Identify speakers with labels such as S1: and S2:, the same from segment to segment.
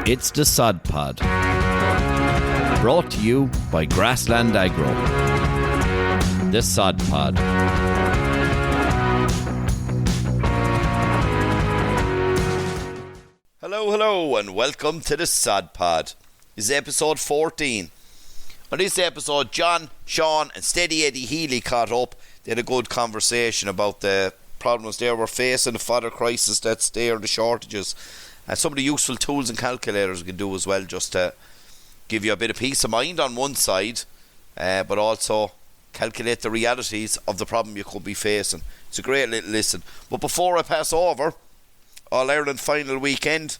S1: It's the Sod Pod. Brought to you by Grassland Agro. The Sod Pod. Hello, and welcome to the Sod Pod. This is episode 14. On this episode, John, Sean, and Steady Eddie Healy caught up. They had a good conversation about the problems they were facing, the fodder crisis that's there, the shortages, and some of the useful tools and calculators we can do as well, just to give you a bit of peace of mind on one side, but also calculate the realities of the problem you could be facing. It's a great little listen. But before I pass over, All-Ireland Final weekend,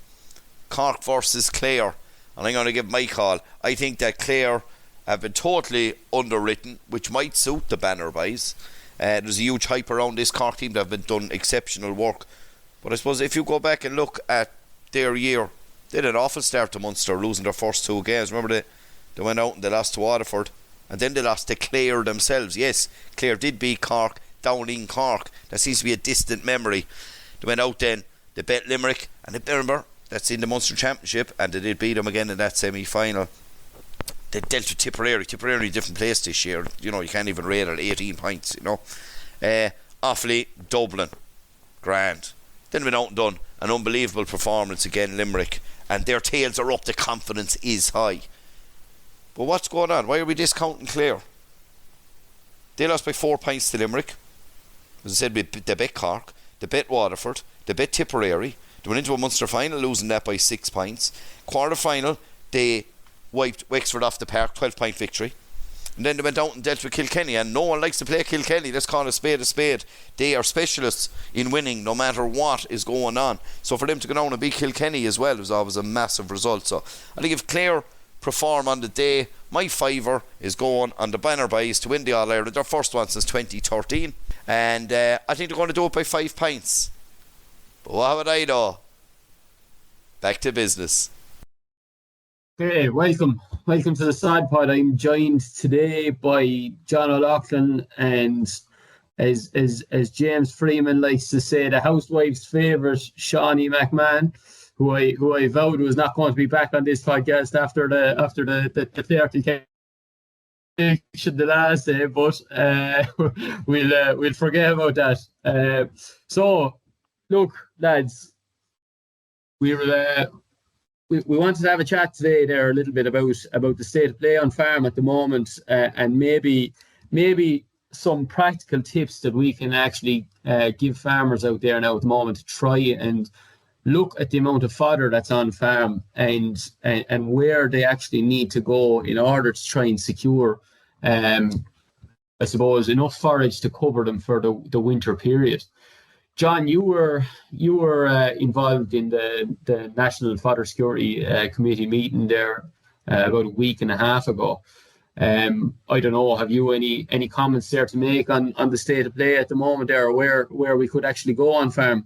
S1: Cork versus Clare, and I'm going to give my call. I think that Clare have been totally underwritten, which might suit the Banner boys. There's a huge hype around this Cork team that have been done exceptional work. But I suppose if you go back and look at their year, they had an awful start to Munster, losing their first two games. Remember, they went out and they lost to Waterford, and then they lost to Clare themselves. Yes, Clare did beat Cork down in Cork. That seems to be a distant memory. They went out then, they beat Limerick, and they remember, that's in the Munster Championship, and they did beat them again in that semi-final. They dealt with Tipperary. Tipperary, different place this year. You know, you can't even rate it 18 points, you know. Offaly, Dublin, grand. Then went out and done an unbelievable performance again, Limerick, and their tails are up, the confidence is high. But what's going on? Why are we discounting Clare? They lost by 4 points to Limerick. As I said, they beat Cork, they beat Waterford, they beat Tipperary, they went into a Munster final losing that by 6 points. Quarter final, they wiped Wexford off the park, 12-point victory. And then they went out and dealt with Kilkenny, and no one likes to play Kilkenny. Let's call a spade a spade. They are specialists in winning no matter what is going on. So for them to go down and beat Kilkenny as well was always a massive result. So I think if Clare perform on the day, my fiver is going on the Banner boys to win the All-Ireland, their first one since 2013. And I think they're going to do it by 5 points. But what would I know? Back to business.
S2: Okay, welcome to the Sod Pod. I'm joined today by John O'Loughlin and, as James Freeman likes to say, the housewife's favourite, Shawnee McMahon, who I vowed was not going to be back on this podcast after the 30 the last day, but we'll forget about that. So, look, lads, we wanted to have a chat today there a little bit about the state of play on farm at the moment, and maybe some practical tips that we can actually give farmers out there now at the moment to try and look at the amount of fodder that's on farm and where they actually need to go in order to try and secure, I suppose, enough forage to cover them for the winter period. John, you were involved in the National Fodder Security Committee meeting there about a week and a half ago. I don't know, have you any comments there to make on the state of play at the moment there, or where we could actually go on farm?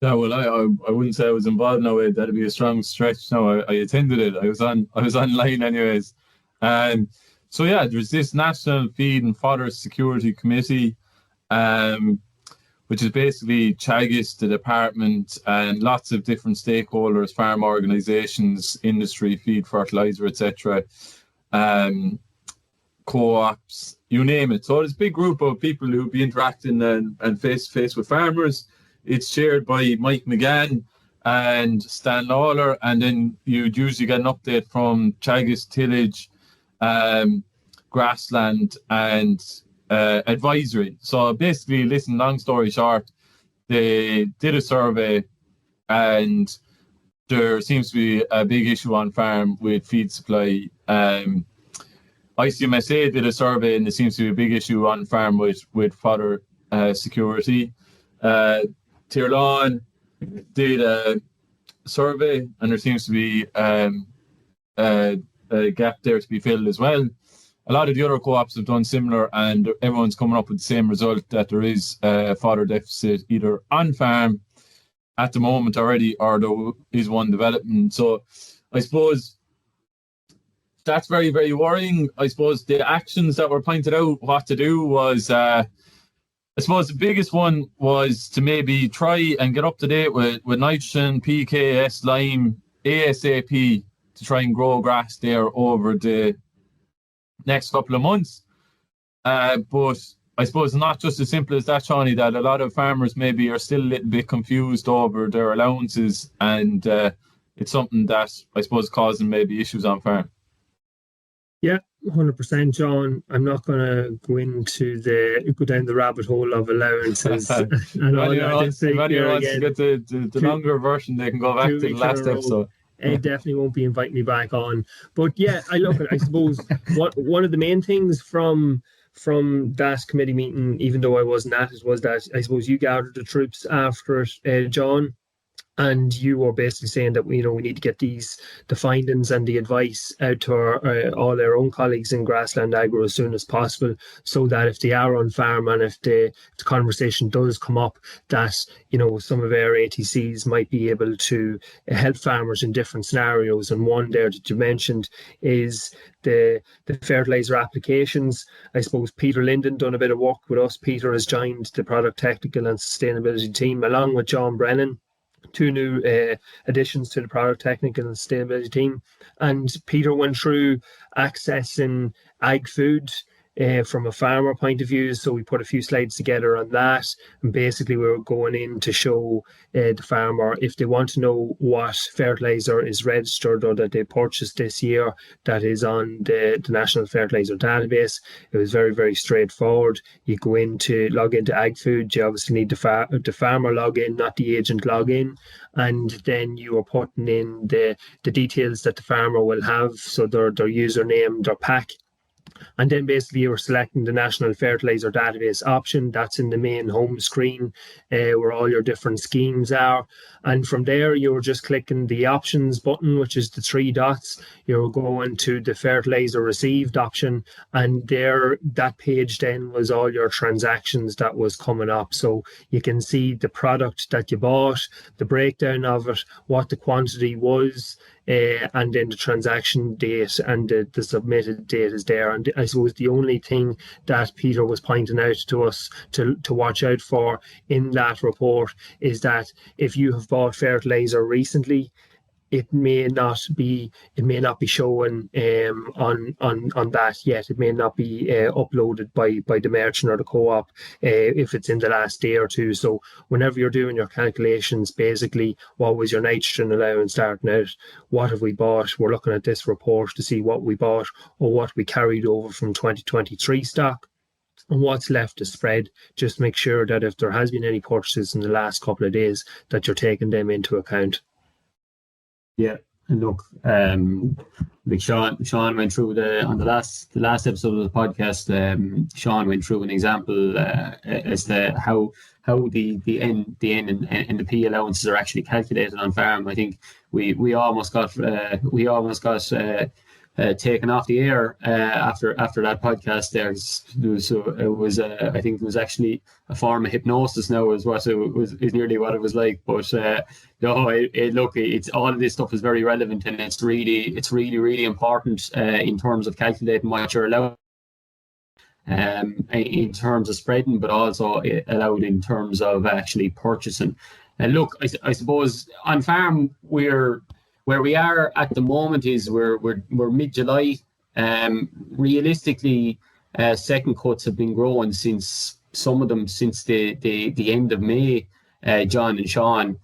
S3: Yeah, well, I wouldn't say I was involved in a way. That'd be a strong stretch. No, I attended it. I was online anyways. So yeah, there's this National Feed and Fodder Security Committee, which is basically Teagasc, the department, and lots of different stakeholders, farm organisations, industry, feed, fertiliser, etc., co-ops, you name it. So it's a big group of people who'll be interacting and face-to-face with farmers. It's chaired by Mike McGann and Stan Lawler, and then you'd usually get an update from Teagasc, Tillage, Grassland, and advisory. So basically, listen, long story short, they did a survey and there seems to be a big issue on farm with feed supply. ICMSA did a survey and there seems to be a big issue on farm with fodder security. Tirlawn did a survey and there seems to be a gap there to be filled as well. A lot of the other co-ops have done similar, and everyone's coming up with the same result, that there is a fodder deficit either on farm at the moment already, or there is one development. So I suppose that's very, very worrying. I suppose the actions that were pointed out what to do was, I suppose the biggest one was to maybe try and get up to date with nitrogen, PKS, lime ASAP to try and grow grass there over the next couple of months. But I suppose not just as simple as that, Shawnee, that a lot of farmers maybe are still a little bit confused over their allowances, and it's something that I suppose causing maybe issues on farm.
S2: Yeah, 100%, John. I'm not going to go down the rabbit hole of allowances and all that.
S3: If anyone wants to get the longer version, they can go back to the last episode.
S2: It definitely won't be inviting me back on. But yeah, I suppose one of the main things from that committee meeting, even though I wasn't at it, was that I suppose you gathered the troops after it, John. And you were basically saying that we need to get the findings and the advice out to all our own colleagues in Grassland Agro as soon as possible, so that if they are on farm and if the conversation does come up, that some of our ATCs might be able to help farmers in different scenarios. And one there that you mentioned is the fertilizer applications. I suppose Peter Linden done a bit of work with us. Peter has joined the product technical and sustainability team along with John Brennan, two new additions to the product technical and sustainability team. And Peter went through accessing ag food from a farmer point of view. So we put a few slides together on that. And basically we were going in to show the farmer, if they want to know what fertilizer is registered or that they purchased this year that is on the National Fertilizer Database. It was very, very straightforward. You go in to log into ag food. You obviously need the farmer log in, not the agent log in. And then you are putting in the details that the farmer will have. So their username, their pack. And then basically you were selecting the National Fertilizer Database option. That's in the main home screen where all your different schemes are. And from there, you were just clicking the options button, which is the three dots. You were going to the fertilizer received option. And there, that page then was all your transactions that was coming up. So you can see the product that you bought, the breakdown of it, what the quantity was, and then the transaction date and the submitted date is there. And I suppose the only thing that Peter was pointing out to us to watch out for in that report is that if you have bought fertilizer recently, it may not be showing on that yet. It may not be uploaded by the merchant or the co-op if it's in the last day or two. So whenever you're doing your calculations, basically what was your nitrogen allowance starting out, what have we bought? We're looking at this report to see what we bought or what we carried over from 2023 stock and what's left to spread. Just make sure that if there has been any purchases in the last couple of days, that you're taking them into account.
S4: Yeah, and look, like Sean went through on the last episode of the podcast. Sean went through an example as to how the N and the P allowances are actually calculated on farm. I think we almost got taken off the air after that podcast there. So it was I think it was actually a form of hypnosis now is nearly what it was like. But it's all of this stuff is very relevant, and it's really important in terms of calculating what you're allowed in terms of spreading, but also allowed in terms of actually purchasing. And look, I suppose on farm where we are at the moment is we're mid-July. Realistically, second cuts have been growing since the end of May, John and Sean.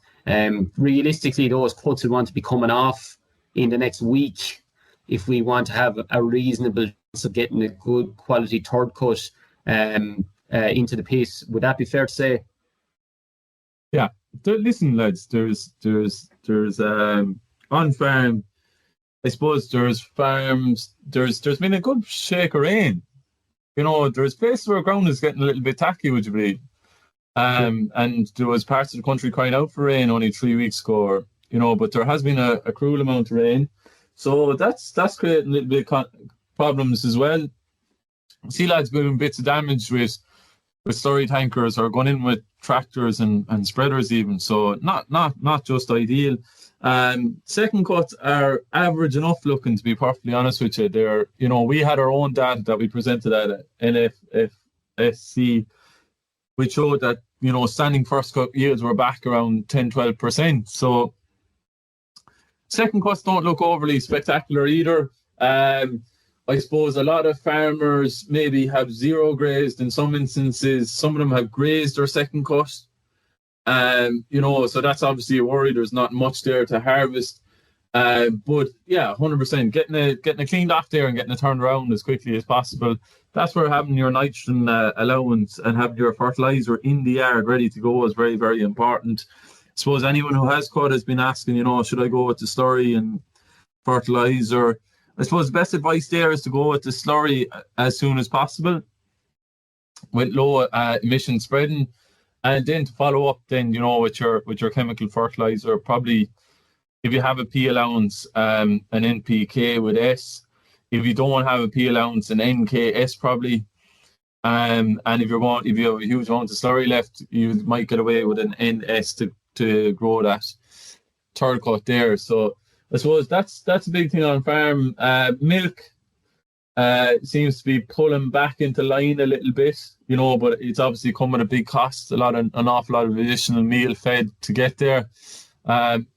S4: Realistically, those cuts will want to be coming off in the next week if we want to have a reasonable chance of getting a good quality third cut into the pit. Would that be fair to say?
S3: Yeah. Listen, lads, there's on farm, I suppose there's farms, there's been a good shake of rain. There's places where ground is getting a little bit tacky, would you believe? And there was parts of the country crying out for rain only 3 weeks ago, but there has been a cruel amount of rain. So that's creating a little bit of problems as well. Sea lads doing bits of damage with slurry tankers or going in with tractors and spreaders even. So not just ideal. Second cuts are average enough looking, to be perfectly honest with you. They're, we had our own data that we presented at NFSC, which showed that, standing first cut yields were back around 10-12%. So Second cuts don't look overly spectacular either. I suppose a lot of farmers maybe have zero grazed in some instances. Some of them have grazed their second cut. So that's obviously a worry. There's not much there to harvest. But yeah, 100%. Getting it cleaned off there and getting it turned around as quickly as possible. That's where having your nitrogen allowance and having your fertilizer in the yard ready to go is very, very important. I suppose anyone who has cut has been asking, should I go with the slurry and fertilizer? I suppose the best advice there is to go with the slurry as soon as possible with low emission spreading, and then to follow up then, with your chemical fertilizer. Probably if you have a P allowance, an NPK with S. If you don't have a P allowance, an NKS probably. And if you have a huge amount of slurry left, you might get away with an NS to grow that third cut there. So I suppose that's a big thing on farm. Milk seems to be pulling back into line a little bit, but it's obviously come at a big cost. An awful lot of additional meal fed to get there.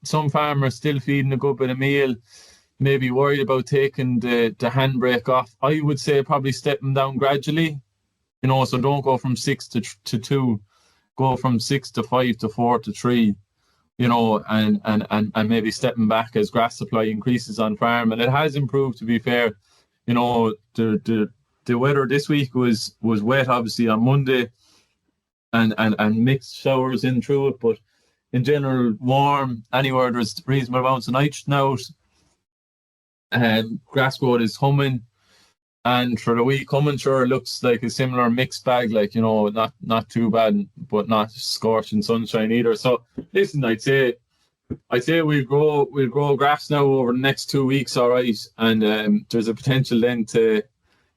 S3: Some farmers still feeding a good bit of meal, maybe worried about taking the handbrake off. I would say probably stepping down gradually, so don't go from 6 to 2, go from 6 to 5 to 4 to 3. And maybe stepping back as grass supply increases on farm. And it has improved, to be fair. The weather this week was wet, obviously, on Monday, and mixed showers in through it. But in general, warm, anywhere there's reasonable amounts of nitrogen out. And grass growth is humming. And for the week coming, sure, it looks like a similar mixed bag, not too bad, but not scorching sunshine either. So listen, I'd say we'll grow grass now over the next 2 weeks, all right. And there's a potential then to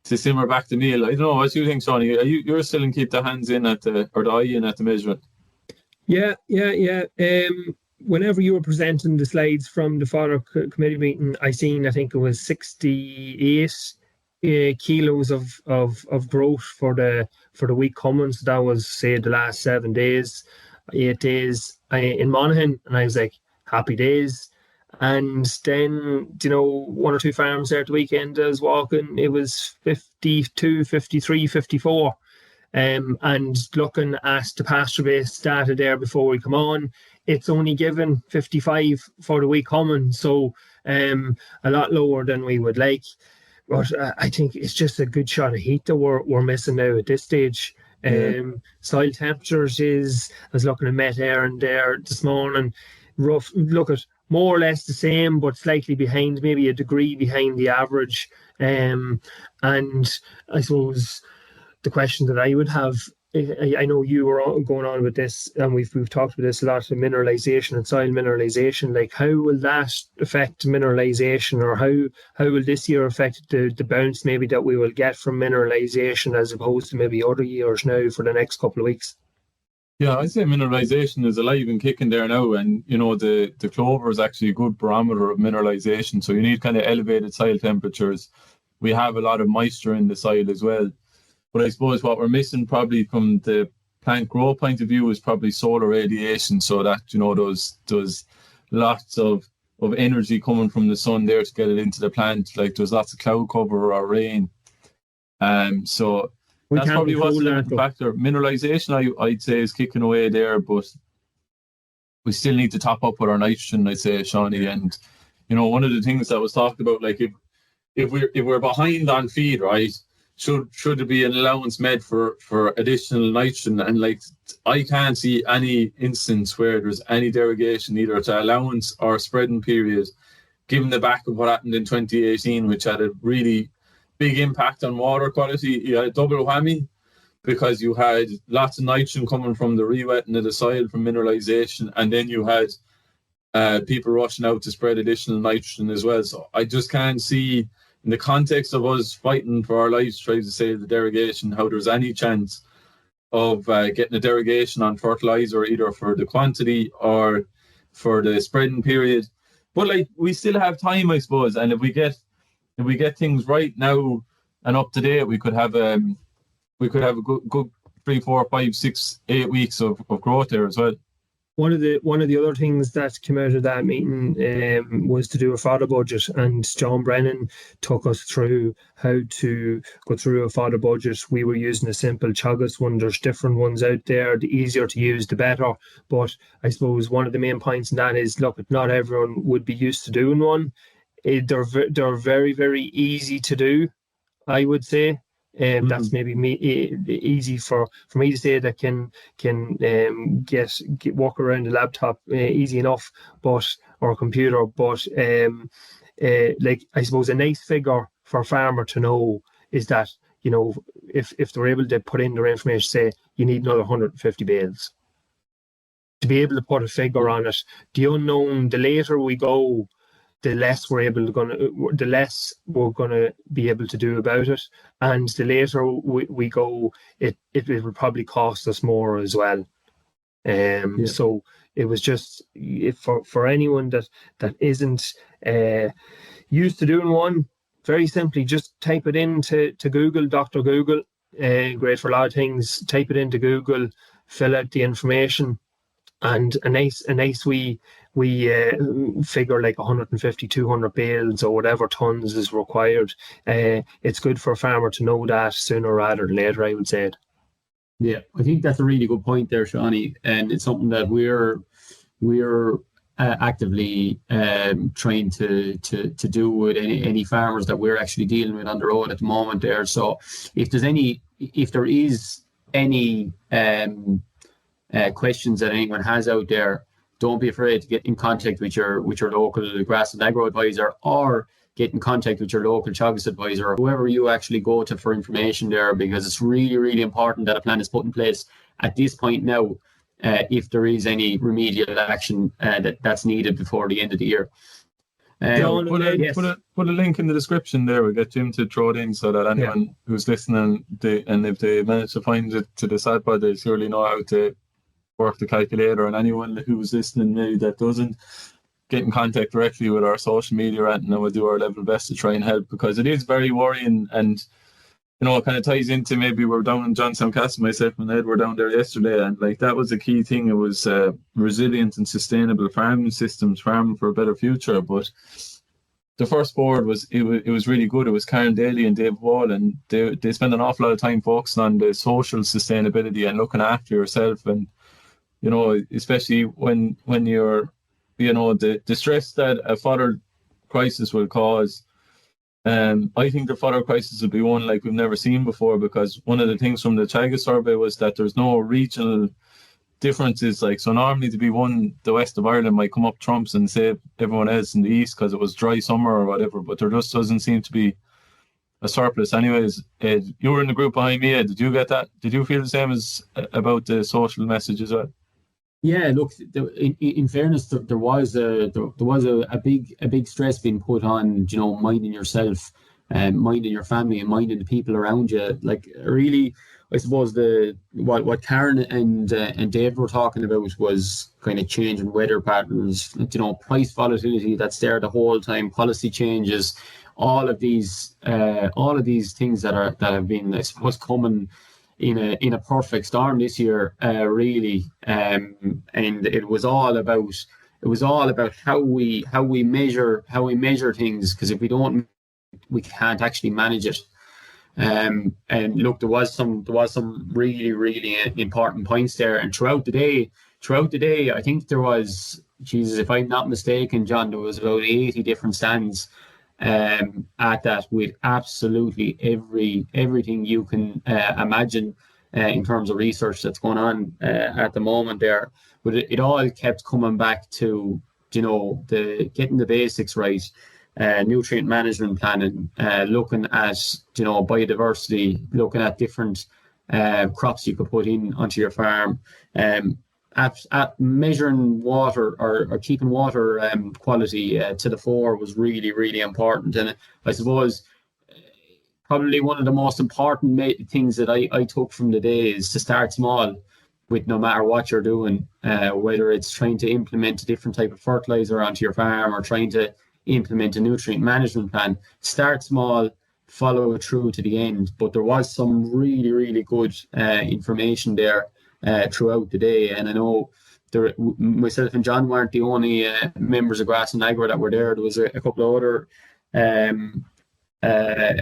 S3: simmer back the meal. I don't know, what do you think, Shawnee? You're still in keep the hands in the eye in at the measurement?
S5: Yeah. Whenever you were presenting the slides from the fodder committee meeting, I think it was 68 kilos of growth for the week coming. So that was, say, the last 7 days, 8 days in Monaghan, and I was like, happy days. And then 1 or 2 farms there at the weekend I was walking, it was 52, 53, 54. And looking at the pasture based data there before we come on, it's only given 55 for the week coming, so a lot lower than we would like. But I think it's just a good shot of heat that we're missing now at this stage. Soil temperatures I was looking at Met Éireann there this morning, look at more or less the same, but slightly behind, maybe a degree behind the average. And I suppose the question that I would have, I know you were going on with this, and we've talked about this a lot, of mineralisation and soil mineralisation. Like, how will that affect mineralisation, or how will this year affect the bounce maybe that we will get from mineralisation as opposed to maybe other years now for the next couple of weeks?
S3: Yeah, I'd say mineralisation is alive and kicking there now, and the clover is actually a good barometer of mineralisation. So you need kind of elevated soil temperatures. We have a lot of moisture in the soil as well. But I suppose what we're missing probably from the plant growth point of view is probably solar radiation, so that there's lots of energy coming from the sun there to get it into the plant. Like, there's lots of cloud cover or rain. So that's probably what's the factor. Mineralisation, I'd say, is kicking away there, but we still need to top up with our nitrogen, I'd say, Shawnee. And one of the things that was talked about, like, if we're behind on feed, right? Should there be an allowance made for additional nitrogen? And like, I can't see any instance where there's any derogation either to allowance or spreading period, given the back of what happened in 2018, which had a really big impact on water quality. You had a double whammy because you had lots of nitrogen coming from the re-wetting of the soil from mineralisation, and then you had people rushing out to spread additional nitrogen as well. So I just can't see, in the context of us fighting for our lives, trying to save the derogation, how there's any chance of getting a derogation on fertilizer, either for the quantity or for the spreading period. But like, we still have time, I suppose, and if we get things right now and up to date, we could have a good 3, 4, 5, 6, 8 weeks of growth there as well.
S5: one of the other things that came out of that meeting was to do a fodder budget, and John Brennan took us through how to go through a fodder budget. We were using a simple Teagasc one. There's different ones out there. The easier to use, the better. But I suppose one of the main points in that is, look, not everyone would be used to doing one. They're very, very easy to do, I would say. That's maybe easy for me to say, that can get walk around a laptop easy enough, or a computer. But like, I suppose a nice figure for a farmer to know is that, you know, if they're able to put in their information, say you need another 150 bales, to be able to put a figure on it. The unknown, the later we go, the less we're gonna be able to do about it, and the later we go, it will probably cost us more as well. So it was just, for anyone that isn't used to doing one, very simply just type it into Google, Dr. Google. Great for a lot of things. Type it into Google, fill out the information, and a nice we figure like 150, 200 bales or whatever tons is required. It's good for a farmer to know that sooner rather than later, I would say.
S4: Yeah, I think that's a really good point there, Shawnee, and it's something that we're actively trying to do with any farmers that we're actually dealing with on the road at the moment there. So if there is any questions that anyone has out there, don't be afraid to get in contact with your local grass and agro advisor, or get in contact with your local Teagasc advisor, or whoever you actually go to for information there, because it's really, really important that a plan is put in place at this point now, if there is any remedial action that's needed before the end of the year.
S3: Put a link in the description there. We'll get Jim to throw it in so that anyone who's listening, and if they manage to find it to the side pod, they surely know how to work the calculator. And anyone who's listening maybe that doesn't, get in contact directly with our social media, and we'll do our level best to try and help, because it is very worrying. And you know, it kind of ties into, maybe we're down in Johnstown Castle, myself and Ed were down there yesterday, and like, that was a key thing. It was resilient and sustainable farming systems, farming for a better future. But the first board was really good. It was Karen Daly and Dave Wall, and they spend an awful lot of time focusing on the social sustainability and looking after yourself. And you know, especially when you're, you know, the stress that a fodder crisis will cause. I think the fodder crisis will be one like we've never seen before, because one of the things from the Teagasc survey was that there's no regional differences. Like, so normally to be one, the west of Ireland might come up trumps and save everyone else in the east because it was dry summer or whatever, but there just doesn't seem to be a surplus. Anyways, Ed, you were in the group behind me, Ed. Did you get that? Did you feel the same as about the social message as well?
S4: Yeah, look, in fairness, there was a big stress being put on, you know, minding yourself, minding your family, and minding the people around you. Like, really, I suppose what Karen and Dave were talking about was kind of changing weather patterns, you know, price volatility that's there the whole time, policy changes, all of these things that have been, I suppose, coming in a perfect storm this year, really, and it was all about how we measure things, because if we don't, we can't actually manage it. And look, there was some really, really important points there, and throughout the day, I think there was, Jesus, if I'm not mistaken, John, there was about 80 different stands at that, with absolutely everything you can imagine in terms of research that's going on at the moment there. But it all kept coming back to, you know, getting the basics right, nutrient management planning, looking at, you know, biodiversity, looking at different crops you could put in onto your farm, at measuring water or keeping water quality to the fore was really, really important. And I suppose probably one of the most important things that I took from the day is to start small, with no matter what you're doing, whether it's trying to implement a different type of fertilizer onto your farm or trying to implement a nutrient management plan. Start small, follow it through to the end. But there was some really, really good information there throughout the day, and I know myself and John weren't the only members of Grass and Agra that were there. There was a couple of other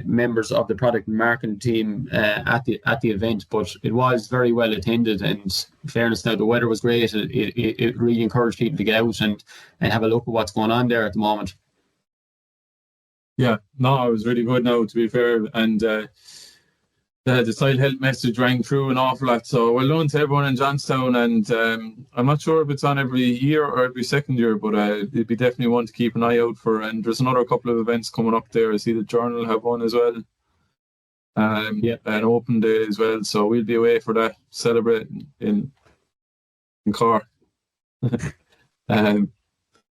S4: members of the product and marketing team at the event, but it was very well attended. And in fairness, now the weather was great. It really encouraged people to get out and have a look at what's going on there at the moment.
S3: Yeah, no, it was really good now, to be fair. And the soil health message rang through an awful lot. So well done to everyone in Johnstown. And I'm not sure if it's on every year or every second year, but it'd be definitely one to keep an eye out for. And there's another couple of events coming up there. I see the Journal have one as well. An open day as well. So we'll be away for that, celebrating in Cork.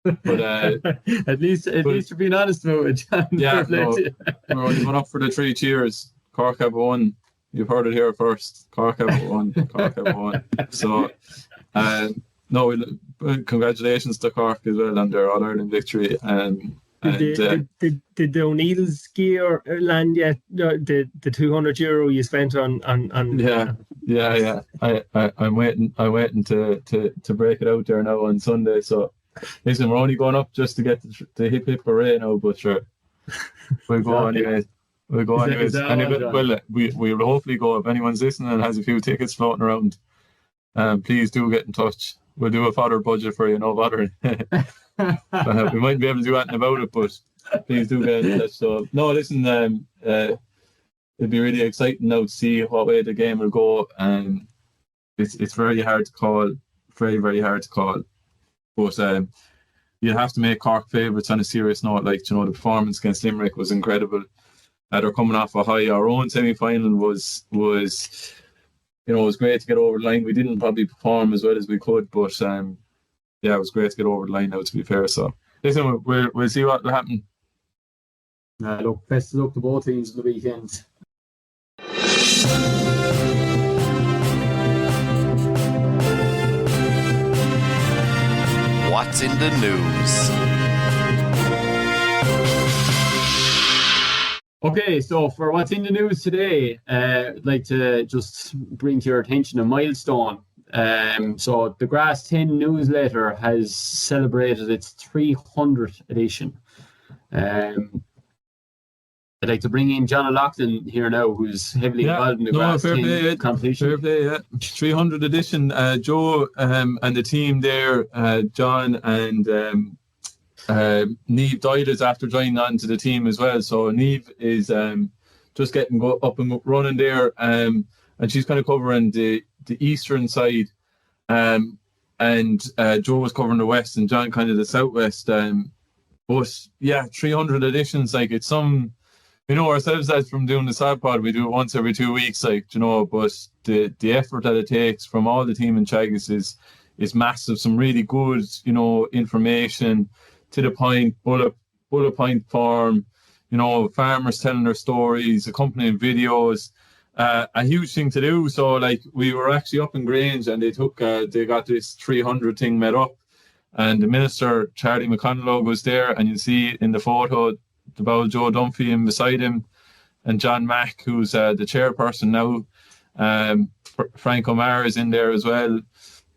S3: But
S4: at least you're being honest about it, John.
S3: Yeah, no, we're only going up for the 3 cheers. Cork have won. You've heard it here first. Cork have won. Cork have won. So, congratulations to Cork as well on their All-Ireland victory.
S5: Did the O'Neill's gear land yet? The €200 you spent on
S3: Yeah. I'm waiting to break it out there now on Sunday. So listen, we're only going up just to get the hip hip hooray now, but sure, we'll go anyway. We'll go anyways. We will hopefully go. If anyone's listening and has a few tickets floating around, please do get in touch. We'll do a fodder budget for you, no bother. We mightn't be able to do anything about it, but please do get in touch. So, no, listen, it'd be really exciting now to see what way the game will go. It's very hard to call, very, very hard to call. But you have to make Cork favourites on a serious note. Like, the performance against Limerick was incredible. They're coming off a high. Our own semi-final was it was great to get over the line. We didn't probably perform as well as we could, but it was great to get over the line now, to be fair. So listen, we'll see what will happen.
S4: Look, best of luck to both teams on the weekend.
S1: What's in the news?
S4: Okay, so for what's in the news today, I'd like to just bring to your attention a milestone. So the Grass 10 newsletter has celebrated its 300th edition. I'd like to bring in John O'Loughlin here now, who's heavily involved in the Grass 10 competition.
S3: Fair play, yeah. 300th edition. Joe and the team there, John and Niamh died after joining on to the team as well. So Niamh is just getting up and running there, and she's kind of covering the eastern side, and Joe was covering the west and John kind of the southwest. But yeah, 300 editions, like it's some, ourselves as from doing the Sad Pod, we do it once every 2 weeks, but the effort that it takes from all the team in Teagasc is massive. Some really good, information to the point, bullet point form, farmers telling their stories, accompanying videos, a huge thing to do. So like we were actually up in Grange and they got this 300 thing made up, and the minister, Charlie McConalogue, was there, and you see in the photo the bowl Joe Dunphy in beside him, and John Mack, who's the chairperson now. Frank O'Mara is in there as well,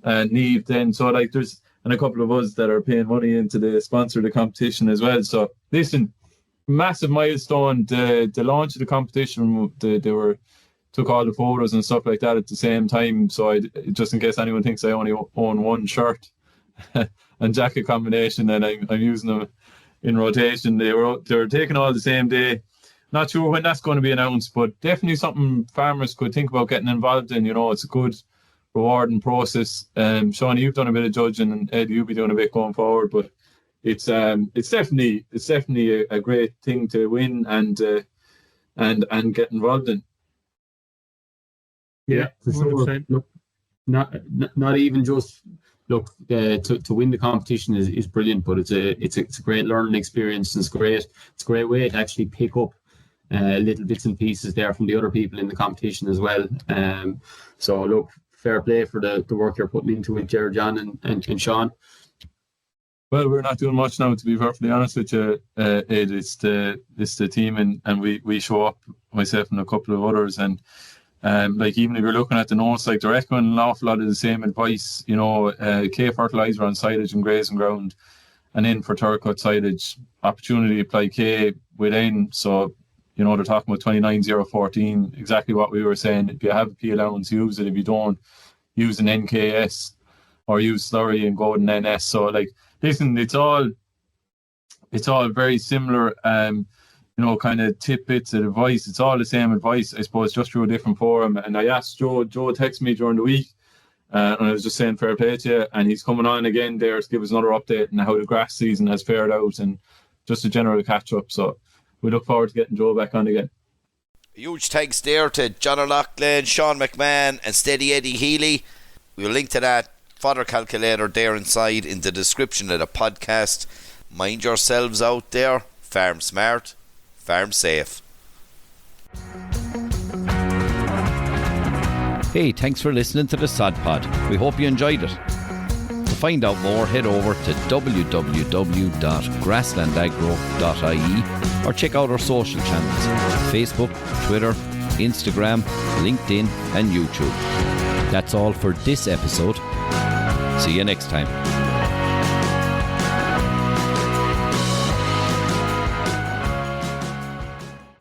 S3: and Niamh then. So like there's and a couple of us that are paying money into the sponsor of the competition as well. So listen, massive milestone. The launch of the competition, they took all the photos and stuff like that at the same time. So just in case anyone thinks I only own one shirt and jacket combination, and I'm using them in rotation. They were taken all the same day. Not sure when that's going to be announced, but definitely something farmers could think about getting involved in. It's a good, rewarding process. Sean, you've done a bit of judging, and Ed, you'll be doing a bit going forward. But it's definitely a great thing to win and get involved in.
S5: Yeah,
S4: look, not even just to win the competition is brilliant, but it's a great learning experience, and it's a great way to actually pick up little bits and pieces there from the other people in the competition as well. So look, fair play for the work you're putting into it, Jared, John and Sean.
S3: Well, we're not doing much now, to be perfectly honest with you, Ed. It's the team, and we show up, myself and a couple of others, and Like even if you're looking at the notes, like they're echoing an awful lot of the same advice, K fertiliser on silage and grazing ground, and then for third cut silage, opportunity to apply K within. So, they're talking about 29-0-14, exactly what we were saying. If you have a P allowance, use it. If you don't, use an NKS or use slurry and go with an NS. So like, listen, it's all very similar, kind of tidbits of advice. It's all the same advice, I suppose, just through a different forum. And I asked Joe texted me during the week, and I was just saying fair play to you. And he's coming on again there to give us another update on how the grass season has fared out and just a general catch up. So we look forward to getting Joe back on again.
S1: A huge thanks there to John O'Loughlin, Sean McMahon and Steady Eddie Healy. We'll link to that fodder calculator there inside in the description of the podcast. Mind yourselves out there. Farm smart, farm safe. Hey, thanks for listening to the Sod Pod. We hope you enjoyed it. To find out more, head over to www.grasslandagro.ie or check out our social channels: Facebook, Twitter, Instagram, LinkedIn and YouTube. That's all for this episode. See you next time.